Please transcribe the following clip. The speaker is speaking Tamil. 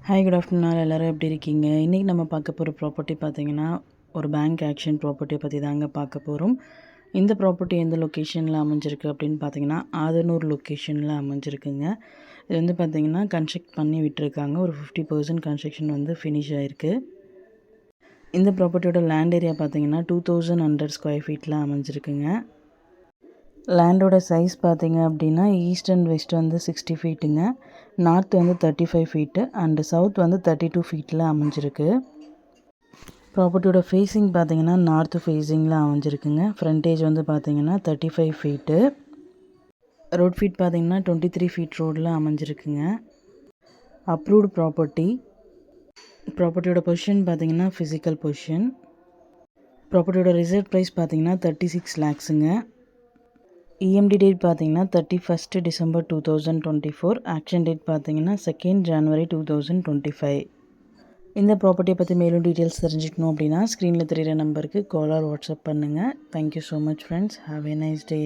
ஹாய் குட் ஆஃப்டர்நூன் எல்லோரும் எப்படி இருக்கீங்க? இன்றைக்கி நம்ம பார்க்க போகிற ப்ராப்பர்ட்டி பார்த்திங்கன்னா ஒரு பேங்க் ஆக்ஷன் ப்ராப்பர்ட்டியை பற்றி தாங்க பார்க்க போகிறோம். இந்த ப்ராப்பர்ட்டி எந்த லொக்கேஷனில் அமைஞ்சிருக்கு அப்படின்னு பார்த்தீங்கன்னா ஆதனூர் லொக்கேஷனில் அமைஞ்சிருக்குங்க. இது வந்து பார்த்திங்கன்னா கன்ஸ்ட்ரக்ட் பண்ணி விட்டுருக்காங்க. ஒரு 50% கன்ஸ்ட்ரக்ஷன் வந்து ஃபினிஷ் ஆகிருக்கு. இந்த ப்ராப்பர்ட்டியோட லேண்ட் ஏரியா பார்த்திங்கன்னா 2100 ஸ்கொயர் ஃபீட்டில் அமைஞ்சிருக்குங்க. லேண்டோட சைஸ் பார்த்திங்க அப்படின்னா ஈஸ்ட் அண்ட் வெஸ்ட் வந்து 60 ஃபீட்டுங்க, நார்த் வந்து 35 ஃபீட்டு அண்டு சவுத் வந்து 32 ஃபீட்டில் அமைஞ்சிருக்கு. ப்ராப்பர்ட்டியோட ஃபேஸிங் பார்த்திங்கன்னா நார்த்து ஃபேஸிங்கில் அமைஞ்சிருக்குங்க. ஃப்ரண்டேஜ் வந்து பார்த்திங்கன்னா 35 ஃபீட்டு, ரோட் ஃபீட் பார்த்திங்கன்னா 23 ஃபீட் ரோடில் அமைஞ்சிருக்குங்க. அப்ரூவ்டு ப்ராப்பர்ட்டியோட பொசிஷன் பார்த்திங்கன்னா ஃபிசிக்கல் பொசிஷன். ப்ராப்பர்ட்டியோட ரிசர்வ் ப்ரைஸ் பார்த்திங்கன்னா 36 லேக்ஸுங்க. EMD டேட் பார்த்தீங்கன்னா 31 டிசம்பர் 2024. ஆக்ஷன் டேட் பார்த்தீங்கன்னா 2 ஜனவரி 2025. இந்த ப்ராப்பர்ட்டியை பற்றி மேலும் டீட்டெயில்ஸ் தெரிஞ்சுக்கணும் அப்படின்னா ஸ்க்ரீனில் தெரிகிற நம்பருக்கு கால் ஆர் வாட்ஸ்அப் பண்ணுங்கள். Thank you so much friends. Have a nice day.